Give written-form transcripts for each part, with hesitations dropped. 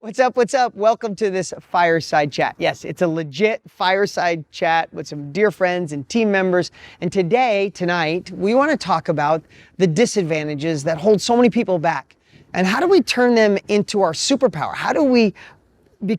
What's up? What's up? Welcome to this Fireside Chat. Yes, it's a legit Fireside Chat with some dear friends and team members. And tonight, we want to talk about the disadvantages that hold so many people back. And how do we turn them into our superpower? How do we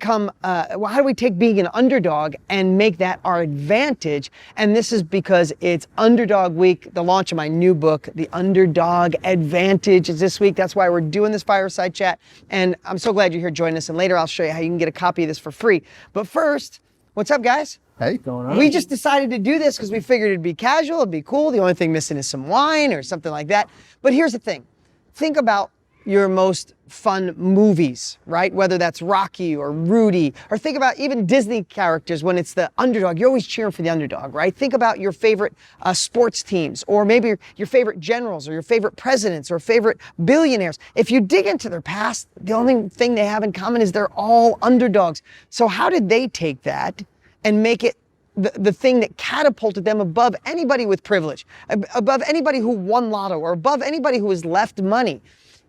how do we take being an underdog and make that our advantage? And this is because it's Underdog Week. The launch of my new book, The Underdog Advantage, is this week. That's why we're doing this Fireside Chat. And I'm so glad you're here joining us. And later I'll show you how you can get a copy of this for free. But first, what's up, guys? Hey, going on? We just decided to do this because we figured it'd be casual, it'd be cool. The only thing missing is some wine or something like that. But here's the thing. Think about your most fun movies, right? Whether that's Rocky or Rudy, or think about even Disney characters when it's the underdog. You're always cheering for the underdog, right? Think about your favorite sports teams, or maybe your favorite generals, or your favorite presidents, or favorite billionaires. If you dig into their past, the only thing they have in common is they're all underdogs. So how did they take that and make it the thing that catapulted them above anybody with privilege, above anybody who won lotto, or above anybody who was left money?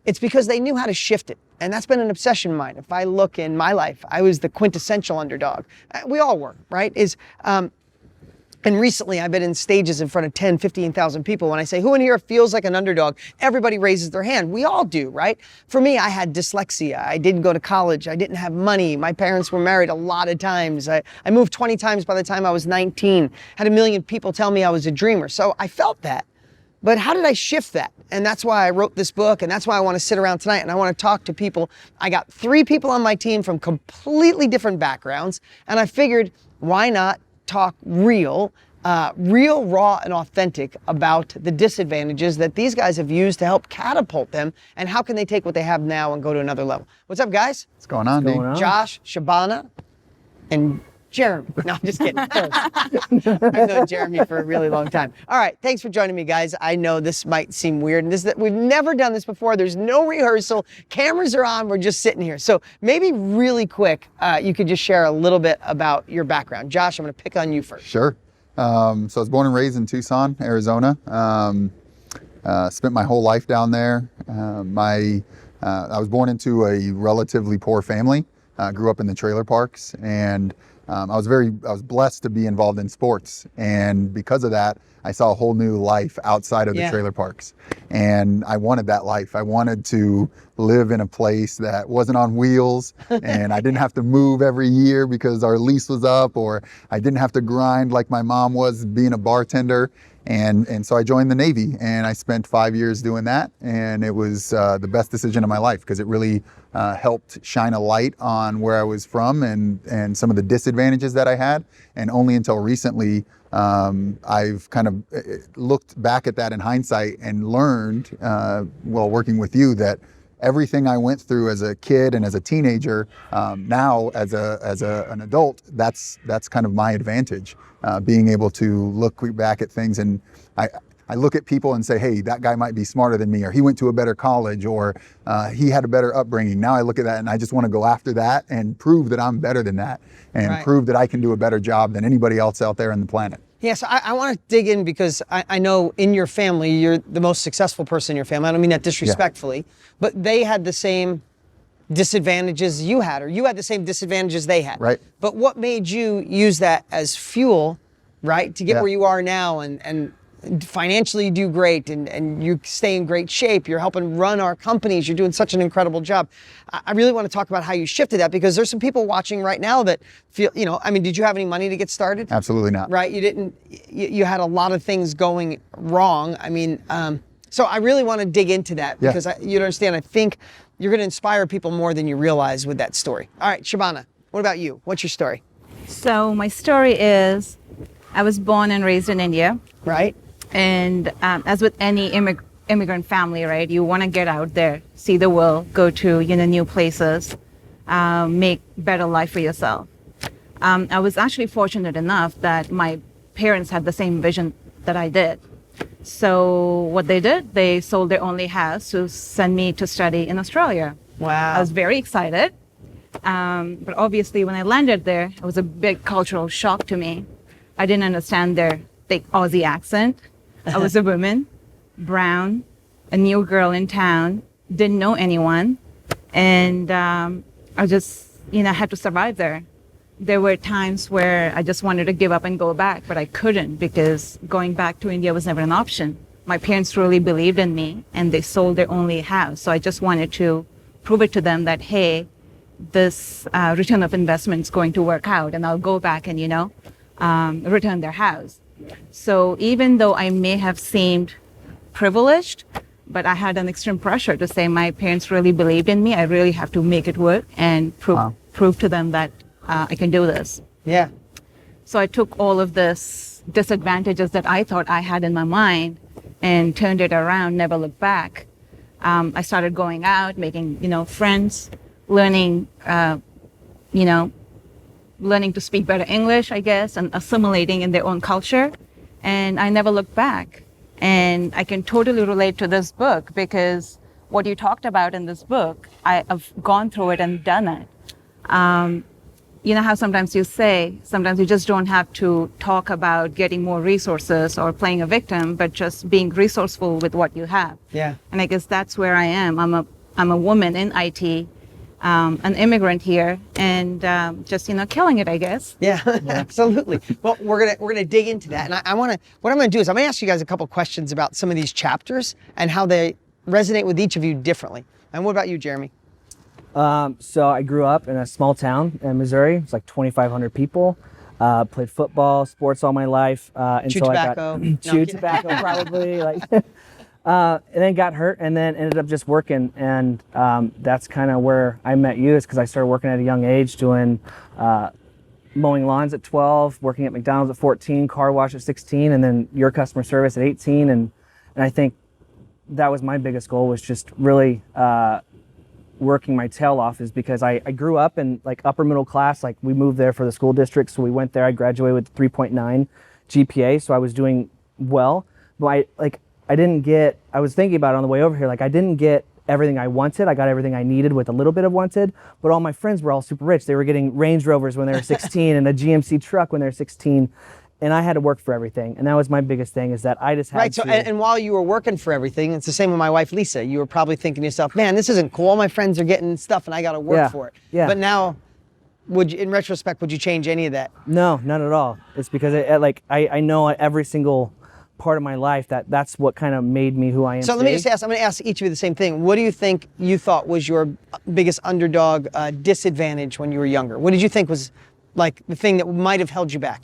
It's because they knew how to shift it. And that's been an obsession of mine. If I look in my life, I was the quintessential underdog. We all were, right? And recently I've been in stages in front of 10, 15,000 people. When I say, who in here feels like an underdog? Everybody raises their hand. We all do, right? For me, I had dyslexia. I didn't go to college. I didn't have money. My parents were married a lot of times. I moved 20 times by the time I was 19. Had a million people tell me I was a dreamer. So I felt that. But how did I shift that? And that's why I wrote this book, and that's why I want to sit around tonight and I want to talk to people. I got 3 people on my team from completely different backgrounds, and I figured, why not talk real, raw, and authentic about the disadvantages that these guys have used to help catapult them, and how can they take what they have now and go to another level. What's up, guys? What's going on, Dean? Josh, Shabana, and Jeremy. No, I'm just kidding. I've known Jeremy for a really long time. All right, thanks for joining me, guys. I know this might seem weird, and we've never done this before. There's no rehearsal. Cameras are on. We're just sitting here. So maybe really quick, you could just share a little bit about your background. Josh, I'm going to pick on you first. Sure. So I was born and raised in Tucson, Arizona. Spent my whole life down there. I was born into a relatively poor family. Grew up in the trailer parks, and I was blessed to be involved in sports, and because of that, I saw a whole new life outside of the trailer parks, and I wanted that life. I wanted to live in a place that wasn't on wheels, and I didn't have to move every year because our lease was up, or I didn't have to grind like my mom was being a bartender. And so I joined the Navy, and I spent 5 years doing that, and it was the best decision of my life because it really helped shine a light on where I was from and some of the disadvantages that I had. And only until recently, I've kind of looked back at that in hindsight and learned, while working with you, that everything I went through as a kid and as a teenager, now as an adult, that's kind of my advantage. Being able to look back at things, and I look at people and say, hey, that guy might be smarter than me, or he went to a better college, or he had a better upbringing. Now I look at that and I just want to go after that and prove that I'm better than that, and prove that I can do a better job than anybody else out there on the planet. Yes, I want to dig in because I know in your family, you're the most successful person in your family. I don't mean that disrespectfully, but they had the same disadvantages you had, or you had the same disadvantages they had. Right. But what made you use that as fuel, right, to get where you are now and financially you do great and you stay in great shape. You're helping run our companies. You're doing such an incredible job. I really want to talk about how you shifted that, because there's some people watching right now that feel, I mean, did you have any money to get started? Absolutely not. Right? You didn't, you had a lot of things going wrong. I mean, so I really want to dig into that because you understand, I think you're going to inspire people more than you realize with that story. All right, Shabana, what about you? What's your story? So my story is, I was born and raised in India. Right. And as with any immigrant family, right, you want to get out there, see the world, go to new places, make better life for yourself. I was actually fortunate enough that my parents had the same vision that I did. So what they did, they sold their only house to send me to study in Australia. Wow. I was very excited. But obviously when I landed there, it was a big cultural shock to me. I didn't understand their thick Aussie accent. I was a woman, brown, a new girl in town, didn't know anyone. And I just, had to survive there. There were times where I just wanted to give up and go back, but I couldn't because going back to India was never an option. My parents really believed in me and they sold their only house. So I just wanted to prove it to them that, hey, this return of investment is going to work out and I'll go back and, return their house. So even though I may have seemed privileged, but I had an extreme pressure to say my parents really believed in me. I really have to make it work and prove to them that I can do this. Yeah. So I took all of this disadvantages that I thought I had in my mind and turned it around, never looked back. I started going out, making, friends, learning, learning to speak better English, I guess, and assimilating in their own culture. And I never looked back. And I can totally relate to this book because what you talked about in this book, I've gone through it and done it. You know how sometimes you say, sometimes you just don't have to talk about getting more resources or playing a victim, but just being resourceful with what you have. Yeah. And I guess that's where I am. I'm a woman in IT, an immigrant here, and just killing it, I guess. Yeah, absolutely. Well, we're gonna dig into that, and what I'm gonna do is I'm gonna ask you guys a couple questions about some of these chapters and how they resonate with each of you differently. And what about you, Jeremy? So I grew up in a small town in Missouri. It's like 2,500 people. Played football, sports all my life. Chew Until tobacco. I got chewed tobacco probably. And then got hurt and then ended up just working. And that's kind of where I met you, is because I started working at a young age, doing mowing lawns at 12, working at McDonald's at 14, car wash at 16, and then your customer service at 18. And I think that was my biggest goal, was just really working my tail off, is because I grew up in like upper middle class. Like we moved there for the school district, so we went there. I graduated with 3.9 GPA, so I was doing well. But I was thinking about it on the way over here, like I didn't get everything I wanted. I got everything I needed with a little bit of wanted, but all my friends were all super rich. They were getting Range Rovers when they were 16 and a GMC truck when they were 16. And I had to work for everything. And that was my biggest thing, is that I just had to. Right, so and while you were working for everything, it's the same with my wife, Lisa. You were probably thinking to yourself, man, this isn't cool. All my friends are getting stuff and I got to work for it. Yeah. But now, in retrospect, would you change any of that? No, not at all. It's because I know every single part of my life that's what kind of made me who I am So today. let me just ask, I'm going to ask each of you the same thing. What do you think you thought was your biggest underdog disadvantage when you were younger? What did you think was like the thing that might have held you back?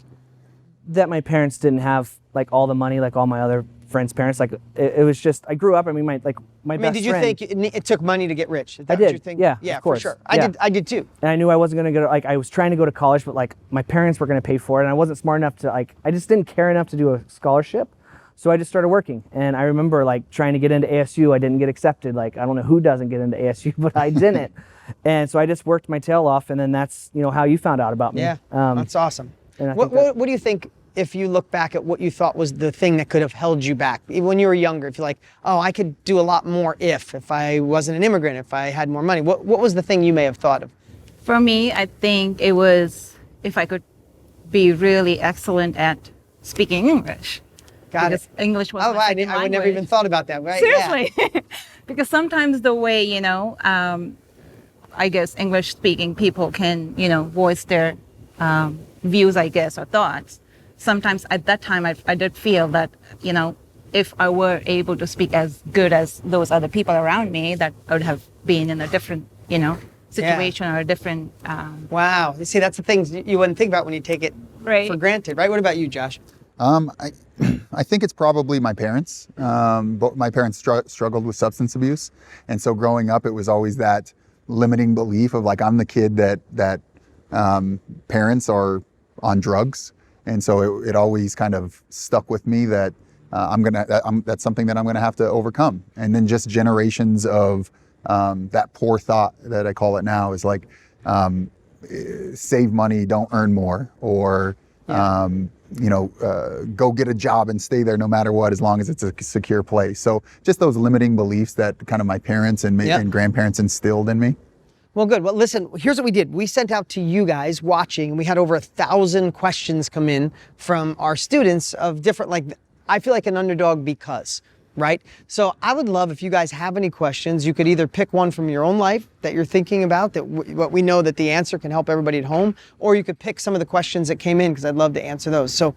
That my parents didn't have like all the money like all my other friends' parents. Like it was just, I grew up, my best friend. Did you think it took money to get rich? Is that I did, what you think? yeah, Yeah, of course. for sure. Yeah. I did too. And I knew I wasn't going to go to, I was trying to go to college, but like my parents were going to pay for it, and I wasn't smart enough to I just didn't care enough to do a scholarship. So I just started working. And I remember like trying to get into ASU, I didn't get accepted. Like, I don't know who doesn't get into ASU, but I didn't. And so I just worked my tail off, and then that's, how you found out about me. Yeah, that's awesome. And What do you think, if you look back at what you thought was the thing that could have held you back? Even when you were younger, if you're like, oh, I could do a lot more if I wasn't an immigrant, if I had more money. What was the thing you may have thought of? For me, I think it was if I could be really excellent at speaking English. Got because it. English was Oh, my I second would never language. even thought about that, right? Seriously. Because sometimes the way, I guess English speaking people can, voice their views, I guess, or thoughts. Sometimes at that time I did feel that, if I were able to speak as good as those other people around me, that I would have been in a different, situation or a different... Wow. You see, that's the things you wouldn't think about when you take it for granted, right? What about you, Josh? I think it's probably my parents. But my parents struggled with substance abuse. And so growing up, it was always that limiting belief of like, I'm the kid that parents are on drugs. And so it always kind of stuck with me that that's something that I'm gonna have to overcome. And then just generations of that poor thought that I call it now is like, save money, don't earn more, or go get a job and stay there no matter what, as long as it's a secure place. So just those limiting beliefs that kind of my parents and grandparents instilled in me. Well, good. Well, listen, here's what we did. We sent out to you guys watching, and we had over 1,000 questions come in from our students of different, I feel like an underdog because. right? So I would love if you guys have any questions. You could either pick one from your own life that you're thinking about, that what we know that the answer can help everybody at home, or you could pick some of the questions that came in, because I'd love to answer those. So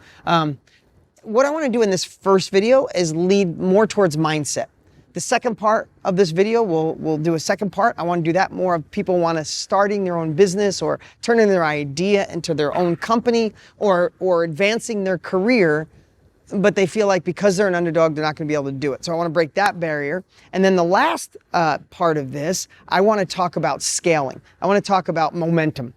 what I want to do in this first video is lead more towards mindset. The second part of this video, we'll do a second part. I want to do that more of people want to starting their own business or turning their idea into their own company or advancing their career, but they feel like because they're an underdog, they're not going to be able to do it. So I want to break that barrier. And then the last part of this, I want to talk about scaling. I want to talk about momentum.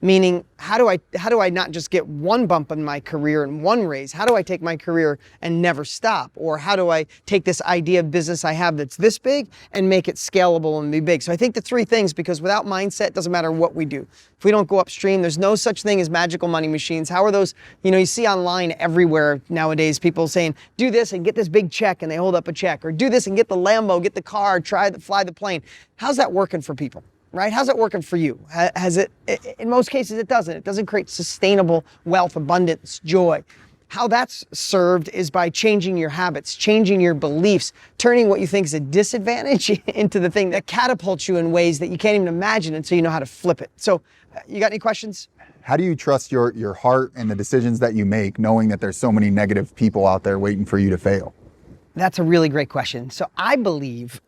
Meaning, how do I not just get one bump in my career and one raise? How do I take my career and never stop? Or how do I take this idea of business I have that's this big and make it scalable and be big? So I think the three things, because without mindset, it doesn't matter what we do. If we don't go upstream, there's no such thing as magical money machines. How are those, you see online everywhere nowadays, people saying, do this and get this big check, and they hold up a check, or do this and get the Lambo, get the car, fly the plane. How's that working for people? Right? How's it working for you? Has it, in most cases, it doesn't. It doesn't create sustainable wealth, abundance, joy. How that's served is by changing your habits, changing your beliefs, turning what you think is a disadvantage into the thing that catapults you in ways that you can't even imagine until you know how to flip it. So, you got any questions? How do you trust your heart and the decisions that you make, knowing that there's so many negative people out there waiting for you to fail? That's a really great question. So I believe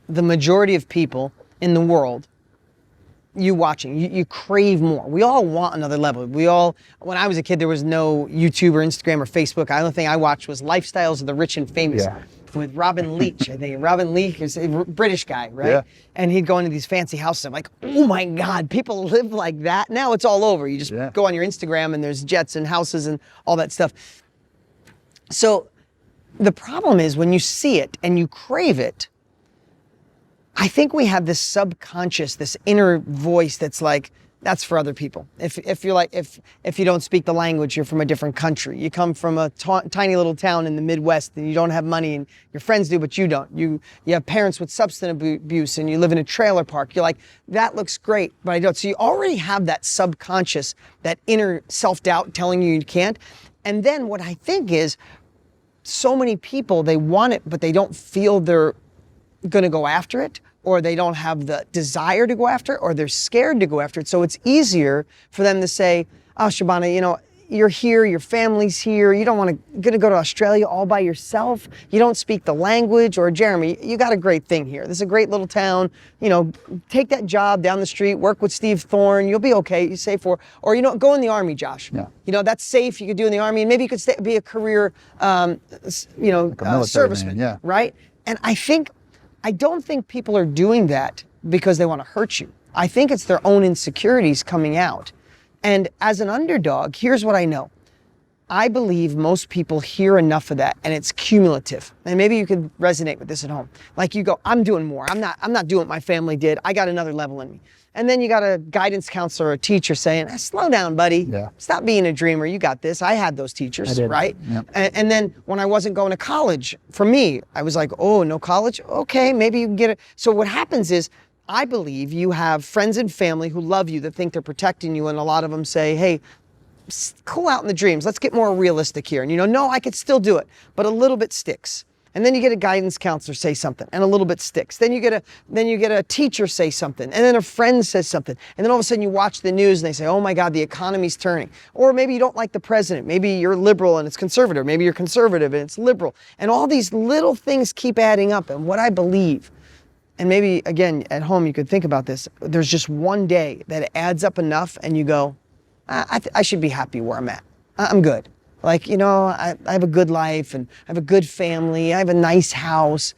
the majority of people in the world, you crave more. We all want another level. When I was a kid, there was no YouTube or Instagram or Facebook. The only thing I watched was Lifestyles of the Rich and Famous with Robin Leach. I think Robin Leach is a British guy, right? Yeah. And he'd go into these fancy houses. I'm like, oh my God, people live like that? Now it's all over. You just go on your Instagram and there's jets and houses and all that stuff. So the problem is when you see it and you crave it, I think we have this subconscious, this inner voice that's like, that's for other people. If you're like, if you don't speak the language, you're from a different country. You come from a tiny little town in the Midwest and you don't have money and your friends do, but you don't. You have parents with substance abuse and you live in a trailer park. You're like, that looks great, but I don't. So you already have that subconscious, that inner self-doubt telling you can't. And then what I think is so many people, they want it, but they don't feel they're going to go after it, or they don't have the desire to go after it, or they're scared to go after it. So it's easier for them to say, oh, Shabana, you're here, your family's here, you don't want to go to Australia all by yourself, you don't speak the language, or Jeremy, you got a great thing here. This is a great little town, take that job down the street, work with Steve Thorne, you'll be okay, you save for, or go in the Army, Josh. Yeah. That's safe, you could do in the Army, and maybe you could be a career, like a serviceman, right? And I don't think people are doing that because they want to hurt you. I think it's their own insecurities coming out. And as an underdog, here's what I know. I believe most people hear enough of that and it's cumulative. And maybe you could resonate with this at home. Like you go, I'm doing more. I'm not doing what my family did. I got another level in me. And then you got a guidance counselor or a teacher saying, slow down, buddy. Yeah. Stop being a dreamer. You got this. I had those teachers, right? Yep. And then when I wasn't going to college, for me, I was like, oh, no college? Okay, maybe you can get it. So what happens is, I believe you have friends and family who love you, that think they're protecting you, and a lot of them say, hey, cool out in the dreams. Let's get more realistic here. And no, I could still do it, but a little bit sticks. And then you get a guidance counselor say something, and a little bit sticks. Then you get a teacher say something, and then a friend says something. And then all of a sudden you watch the news and they say, oh my God, the economy's turning. Or maybe you don't like the president. Maybe you're liberal and it's conservative. Maybe you're conservative and it's liberal. And all these little things keep adding up. And what I believe, and maybe again at home you could think about this, there's just one day that it adds up enough and you go, I should be happy where I'm at. I'm good. Like, I have a good life and I have a good family. I have a nice house.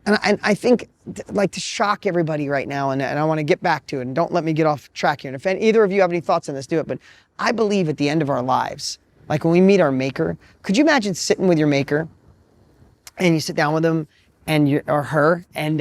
And I think, like, to shock everybody right now, and I want to get back to it, and don't let me get off track here. And if either of you have any thoughts on this, do it. But I believe at the end of our lives, like when we meet our maker, could you imagine sitting with your maker and you sit down with him or her and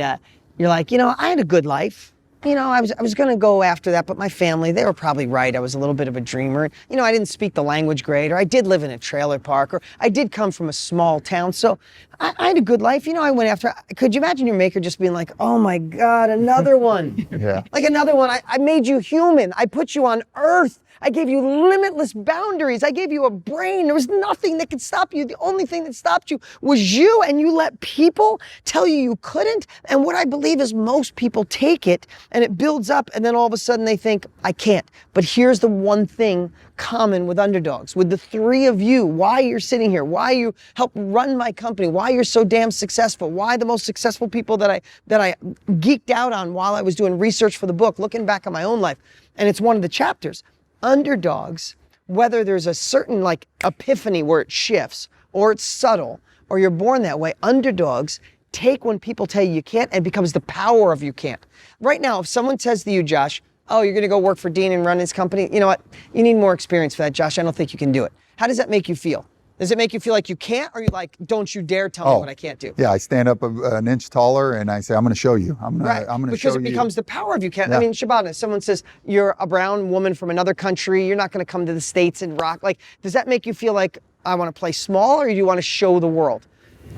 you're like, I had a good life. I was going to go after that, but my family, they were probably right. I was a little bit of a dreamer. I didn't speak the language great, or I did live in a trailer park, or I did come from a small town. So I had a good life. I went after, could you imagine your maker just being like, oh my God, another one. Yeah. Like another one. I made you human. I put you on earth. I gave you limitless boundaries. I gave you a brain. There was nothing that could stop you. The only thing that stopped you was you, and you let people tell you you couldn't. And what I believe is most people take it and it builds up, and then all of a sudden they think, I can't. But here's the one thing common with Underdogs, with the three of you, why you're sitting here, why you help run my company, why you're so damn successful, why the most successful people that I geeked out on while I was doing research for the book, looking back on my own life. And it's one of the chapters. Underdogs, whether there's a certain like epiphany where it shifts, or it's subtle, or you're born that way, underdogs take when people tell you you can't, and it becomes the power of you can't. Right now, if someone says to you, Josh, oh, you're gonna go work for Dean and run his company, you know what? You need more experience for that, Josh. I don't think you can do it. How does that make you feel? Does it make you feel like you can't, or you like, don't you dare tell me what I can't do? Yeah, I stand up an inch taller and I say, I'm going to show you. I'm going to show you. Because it becomes the power of you can't. Yeah. I mean, Shabana, someone says you're a brown woman from another country, you're not going to come to the States and rock. Like, does that make you feel like I want to play small, or do you want to show the world?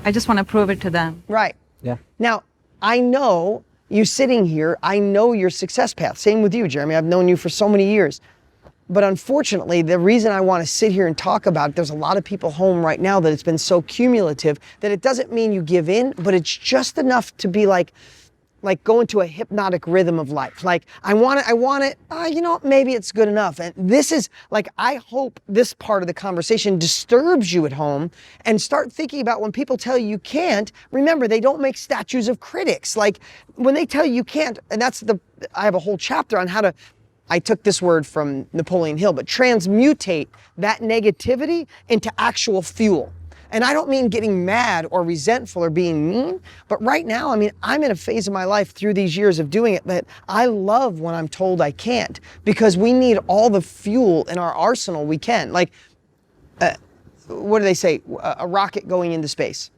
I just want to prove it to them. Right. Yeah. Now, I know you sitting here, I know your success path. Same with you, Jeremy. I've known you for so many years. But unfortunately, the reason I want to sit here and talk about it, there's a lot of people home right now that it's been so cumulative that it doesn't mean you give in, but it's just enough to be like go into a hypnotic rhythm of life. Like, I want it, maybe it's good enough. And this is like, I hope this part of the conversation disturbs you at home, and start thinking about when people tell you you can't, remember, they don't make statues of critics. Like, when they tell you can't, and I have a whole chapter on how to, I took this word from Napoleon Hill, but transmutate that negativity into actual fuel. And I don't mean getting mad or resentful or being mean, but right now, I mean, I'm in a phase of my life through these years of doing it that I love when I'm told I can't, because we need all the fuel in our arsenal we can. Like, what do they say? A rocket going into space.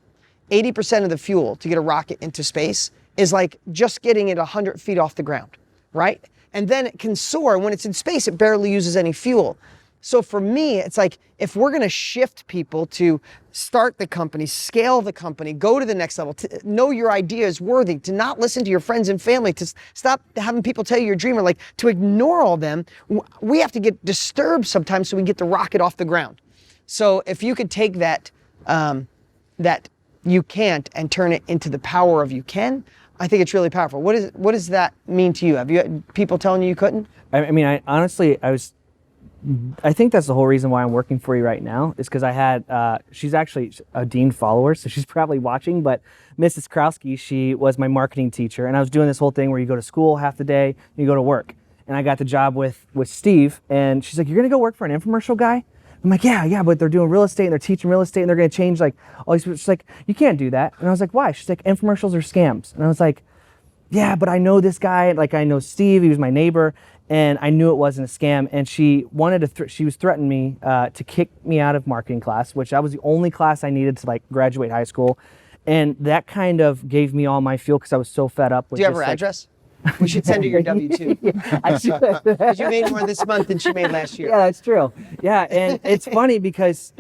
80% of the fuel to get a rocket into space is like just getting it 100 feet off the ground, right? And then it can soar. When it's in space, it barely uses any fuel. So for me, it's like, if we're going to shift people to start the company, scale the company, go to the next level, to know your idea is worthy, to not listen to your friends and family, to stop having people tell you you're a dreamer, like to ignore all them, we have to get disturbed sometimes so we can get the rocket off the ground. So if you could take that you can't and turn it into the power of you can, I think it's really powerful. What does that mean to you? Have you had people telling you couldn't? I mean, I think that's the whole reason why I'm working for you right now, is because I had, she's actually a Dean follower, so she's probably watching, but Mrs. Krowski, she was my marketing teacher, and I was doing this whole thing where you go to school half the day, and you go to work. And I got the job with Steve, and she's like, you're gonna go work for an infomercial guy? I'm like, yeah, but they're doing real estate, and they're teaching real estate, and they're gonna change like all these. She's like, you can't do that. And I was like, why? She's like, infomercials are scams. And I was like, yeah, but I know this guy, like I know Steve, he was my neighbor, and I knew it wasn't a scam. And she wanted to, she was threatening me to kick me out of marketing class, which that was the only class I needed to like graduate high school. And that kind of gave me all my fuel because I was so fed up with. Do you have her address? We should send her your W-2. Yeah, I should. Because you made more this month than she made last year. Yeah, that's true. Yeah, and it's funny because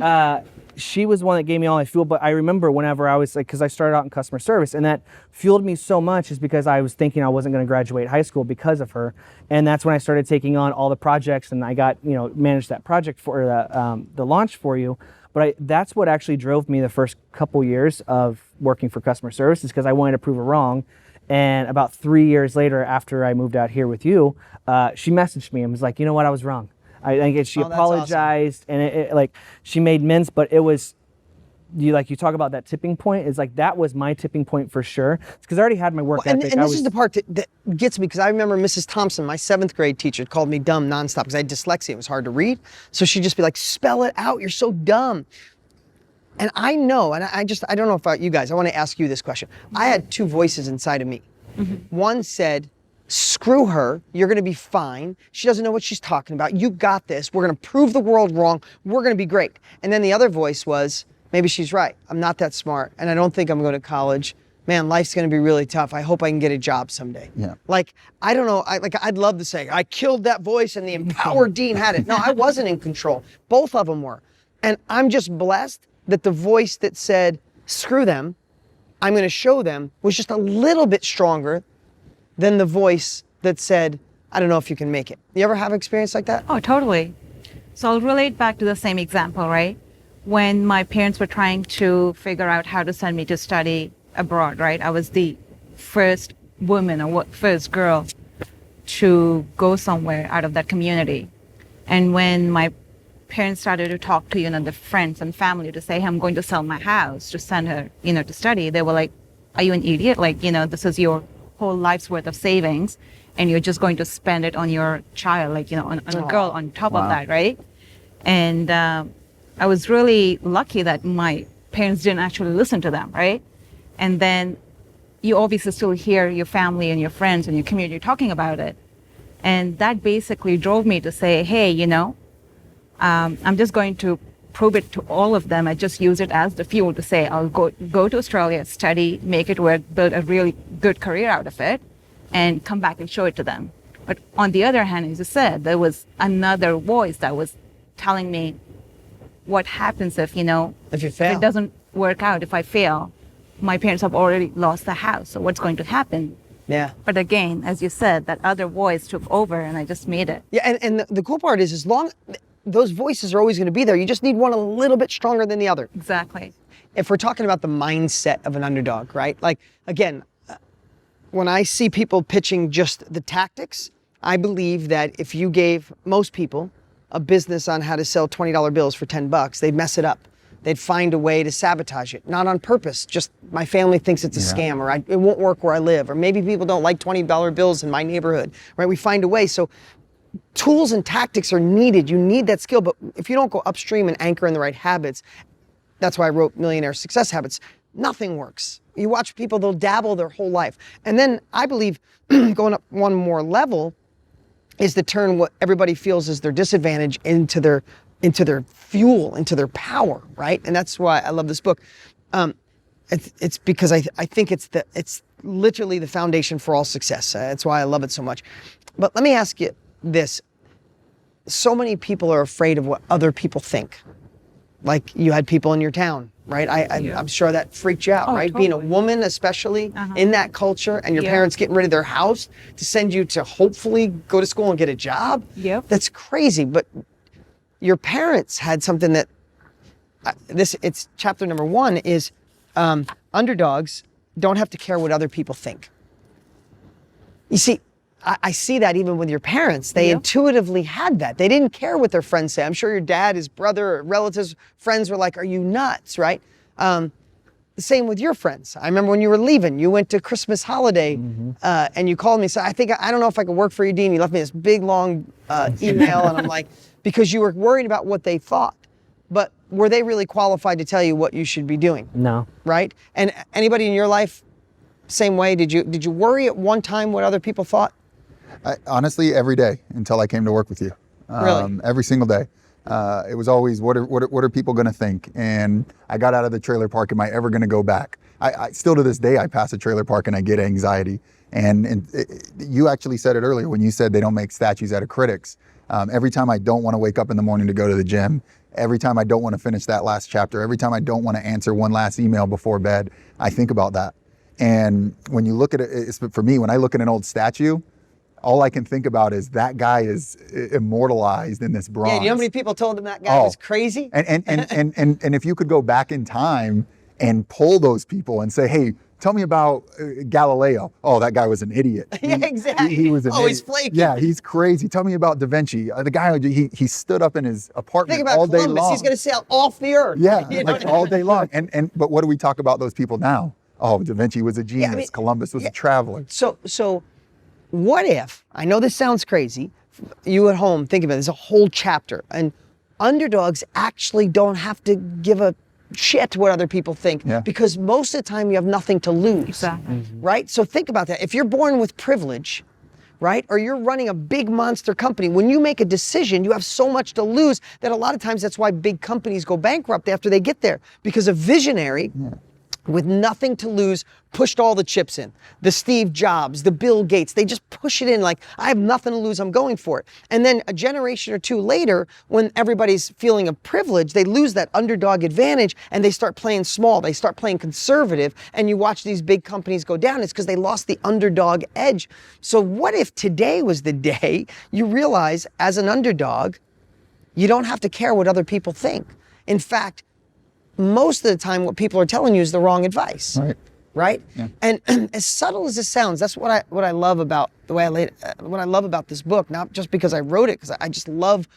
she was the one that gave me all my fuel, but I remember whenever I was like, because I started out in customer service, and that fueled me so much is because I was thinking I wasn't going to graduate high school because of her. And that's when I started taking on all the projects, and I got, managed that project for the launch for you. But that's what actually drove me the first couple years of working for customer service, is because I wanted to prove her wrong. And about 3 years later, after I moved out here with you, she messaged me and was like, you know what, I was wrong. I think she apologized, awesome. And it like she made amends, but it was, you talk about that tipping point, is like that was my tipping point for sure. It's because I already had my work ethic. And this is the part that gets me, because I remember Mrs. Thompson, my 7th grade teacher, called me dumb nonstop because I had dyslexia. It was hard to read. So she'd just be like, spell it out, you're so dumb. And I know, and I don't know about you guys, I want to ask you this question. I had 2 voices inside of me. Mm-hmm. One said, screw her, you're gonna be fine. She doesn't know what she's talking about. You got this. We're gonna prove the world wrong. We're gonna be great. And then the other voice was, maybe she's right. I'm not that smart, and I don't think I'm going to college. man, life's going to be really tough. I hope I can get a job someday. Yeah. Like, I don't know. I'd love to say I killed that voice and the empowered Dean had it. No, I wasn't in control. Both of them were. And I'm just blessed that the voice that said, screw them, I'm going to show them, was just a little bit stronger than the voice that said, I don't know if you can make it. You ever have an experience like that? Oh, totally. So I'll relate back to the same example, right? When my parents were trying to figure out how to send me to study abroad, right? I was the first woman or first girl to go somewhere out of that community. And when my parents started to talk to, the friends and family to say, hey, I'm going to sell my house to send her, to study, they were like, are you an idiot? Like, this is your whole life's worth of savings and you're just going to spend it on your child, like, on a girl on top of that, right? And I was really lucky that my parents didn't actually listen to them, right? And then you obviously still hear your family and your friends and your community talking about it. And that basically drove me to say, hey, I'm just going to prove it to all of them. I just use it as the fuel to say, I'll go to Australia, study, make it work, build a really good career out of it, and come back and show it to them. But on the other hand, as you said, there was another voice that was telling me what happens if, If you fail. if it doesn't work out, if I fail. My parents have already lost the house, so what's going to happen? Yeah. But again, as you said, that other voice took over and I just made it. Yeah, and the cool part is those voices are always going to be there. You just need one a little bit stronger than the other. Exactly. If we're talking about the mindset of an underdog, right? Like, again, when I see people pitching just the tactics, I believe that if you gave most people a business on how to sell $20 bills for $10, they'd mess it up. They'd find a way to sabotage it, not on purpose, just my family thinks it's a scam, or it won't work where I live, or maybe people don't like $20 bills in my neighborhood, right? We find a way. So tools and tactics are needed. You need that skill, but if you don't go upstream and anchor in the right habits, that's why I wrote Millionaire Success Habits, nothing works. You watch people, they'll dabble their whole life. And then I believe going up one more level is to turn what everybody feels is their disadvantage into their fuel, into their power, right? And that's why I love this book. It's because I think it's literally the foundation for all success. That's why I love it so much. But let me ask you this. So many people are afraid of what other people think. Like you had people in your town, right? I'm sure that freaked you out, right? Totally. Being a woman, especially in that culture, and your parents getting rid of their house to send you to hopefully go to school and get a job. Yep. That's crazy. But your parents had something that it's chapter number 1 is underdogs don't have to care what other people think. You see, I see that even with your parents. They intuitively had that. They didn't care what their friends say. I'm sure your dad, his brother, relatives, friends were like, are you nuts, right? The same with your friends. I remember when you were leaving, you went to Christmas holiday and you called me. So I don't know if I could work for you, Dean. You left me this big, long email and I'm like, because you were worried about what they thought. But were they really qualified to tell you what you should be doing? No. Right? And anybody in your life, same way? Did you worry at one time what other people thought? Honestly, every day until I came to work with you. Really? Every single day. It was always, what are people going to think? And I got out of the trailer park. Am I ever going to go back? I still to this day, I pass a trailer park and I get anxiety. And you actually said it earlier when you said they don't make statues out of critics. Every time I don't want to wake up in the morning to go to the gym, every time I don't want to finish that last chapter, every time I don't want to answer one last email before bed, I think about that. And when you look at it, for me, when I look at an old statue, all I can think about is that guy is immortalized in this bronze. Yeah, you know how many people told him that guy was crazy? And if you could go back in time and pull those people and say, hey, tell me about Galileo. Oh, that guy was an idiot. Yeah, exactly. He was an idiot. He's flaky. Yeah, he's crazy. Tell me about Da Vinci. The guy, he stood up in his apartment Think about all day Columbus. long. He's going to sail off the earth. Yeah, You know like what I all mean? day long. But what do we talk about those people now? Oh, Da Vinci was a genius. Columbus was a traveler. So what if, I know this sounds crazy, you at home, think about it, there's a whole chapter, and underdogs actually don't have to give a shit what other people think because most of the time you have nothing to lose. Exactly. Right? So think about that. If you're born with privilege, right, or you're running a big monster company, when you make a decision, you have so much to lose that a lot of times that's why big companies go bankrupt after they get there, because a visionary with nothing to lose, pushed all the chips in. The Steve Jobs, the Bill Gates, they just push it in like, I have nothing to lose, I'm going for it. And then a generation or two later, when everybody's feeling of privilege, they lose that underdog advantage and they start playing small, they start playing conservative, and you watch these big companies go down. It's because they lost the underdog edge. So what if today was the day you realize as an underdog, you don't have to care what other people think. In fact, most of the time what people are telling you is the wrong advice. Right? Yeah. And as subtle as this sounds, that's what I love about the way what I love about this book, not just because I wrote it, because I just love,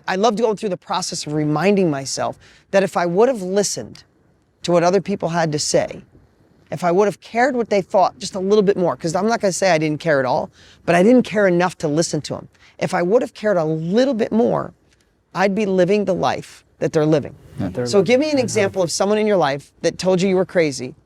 I love going through the process of reminding myself that if I would have listened to what other people had to say, if I would have cared what they thought just a little bit more, because I'm not going to say I didn't care at all, but I didn't care enough to listen to them. If I would have cared a little bit more, I'd be living the life that they're living. Yeah. So give me an example of someone in your life that told you were crazy,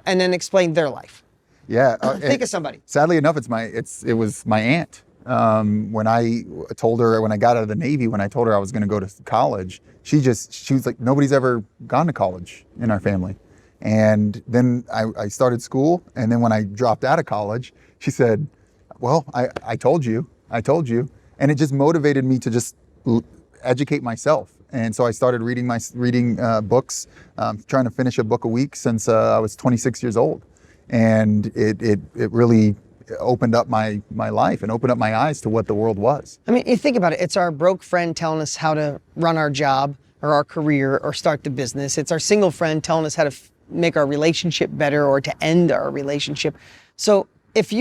and then explain their life. Yeah. Think of somebody. Sadly enough, it was my aunt. When I told her, when I got out of the Navy, when I told her I was going to go to college, she was like, nobody's ever gone to college in our family. And then I started school. And then when I dropped out of college, she said, well, I told you. And it just motivated me to just educate myself. And so I started reading books, trying to finish a book a week since I was 26 years old. And it really opened up my life and opened up my eyes to what the world was. I mean, you think about it. It's our broke friend telling us how to run our job or our career or start the business. It's our single friend telling us how to make our relationship better or to end our relationship. So if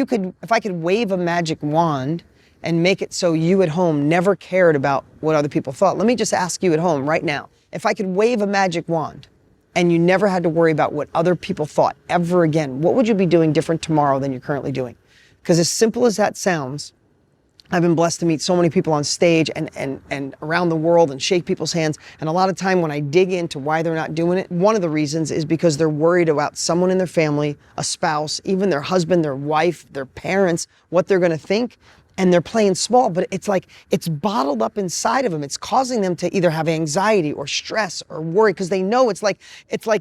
I could wave a magic wand and make it so you at home never cared about what other people thought. Let me just ask you at home right now, if I could wave a magic wand and you never had to worry about what other people thought ever again, what would you be doing different tomorrow than you're currently doing? Because as simple as that sounds, I've been blessed to meet so many people on stage and around the world and shake people's hands. And a lot of time when I dig into why they're not doing it, one of the reasons is because they're worried about someone in their family, a spouse, even their husband, their wife, their parents, what they're going to think. And they're playing small, but it's like it's bottled up inside of them. It's causing them to either have anxiety or stress or worry because they know it's like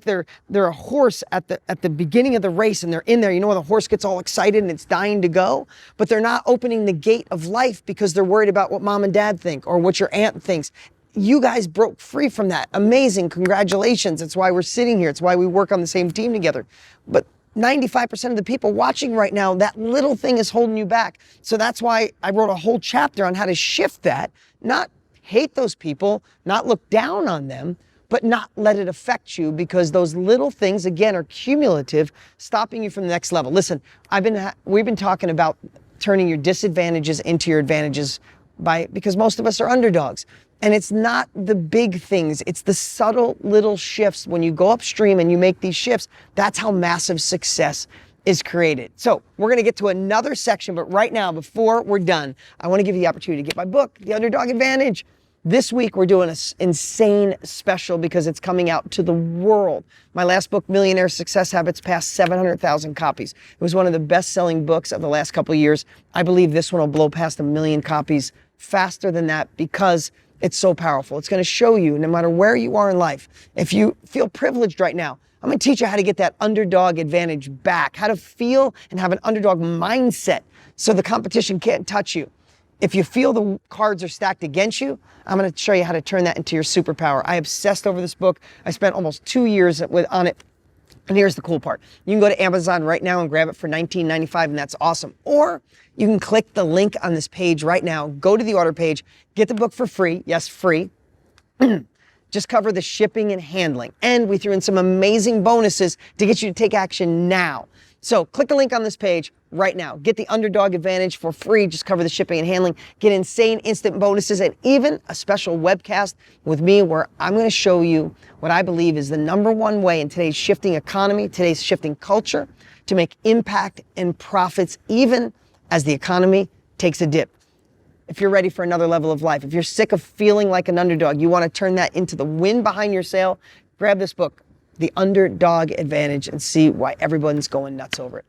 they're a horse at the beginning of the race and they're in there. You know when the horse gets all excited and it's dying to go, but they're not opening the gate of life because they're worried about what mom and dad think or what your aunt thinks. You guys broke free from that. Amazing. Congratulations. It's why we're sitting here. It's why we work on the same team together. But 95% of the people watching right now, that little thing is holding you back. So that's why I wrote a whole chapter on how to shift that, not hate those people, not look down on them, but not let it affect you because those little things, again, are cumulative, stopping you from the next level. Listen, we've been talking about turning your disadvantages into your advantages because most of us are underdogs. And it's not the big things, it's the subtle little shifts. When you go upstream and you make these shifts, that's how massive success is created. So we're gonna get to another section, but right now, before we're done, I wanna give you the opportunity to get my book, The Underdog Advantage. This week, we're doing an insane special because it's coming out to the world. My last book, Millionaire Success Habits, passed 700,000 copies. It was one of the best-selling books of the last couple of years. I believe this one will blow past 1 million copies faster than that because it's so powerful. It's going to show you, no matter where you are in life, if you feel privileged right now, I'm going to teach you how to get that underdog advantage back, how to feel and have an underdog mindset so the competition can't touch you. If you feel the cards are stacked against you, I'm going to show you how to turn that into your superpower. I obsessed over this book. I spent almost 2 years on it. And here's the cool part. You can go to Amazon right now and grab it for $19.95, and that's awesome. Or you can click the link on this page right now, go to the order page, get the book for free. Yes, free. Just cover the shipping and handling. And we threw in some amazing bonuses to get you to take action now. So click the link on this page right now. Get the Underdog Advantage for free. Just cover the shipping and handling. Get insane instant bonuses and even a special webcast with me where I'm going to show you what I believe is the #1 way in today's shifting economy, today's shifting culture, to make impact and profits even as the economy takes a dip. If you're ready for another level of life, if you're sick of feeling like an underdog, you want to turn that into the wind behind your sail, grab this book, The Underdog Advantage, and see why everyone's going nuts over it.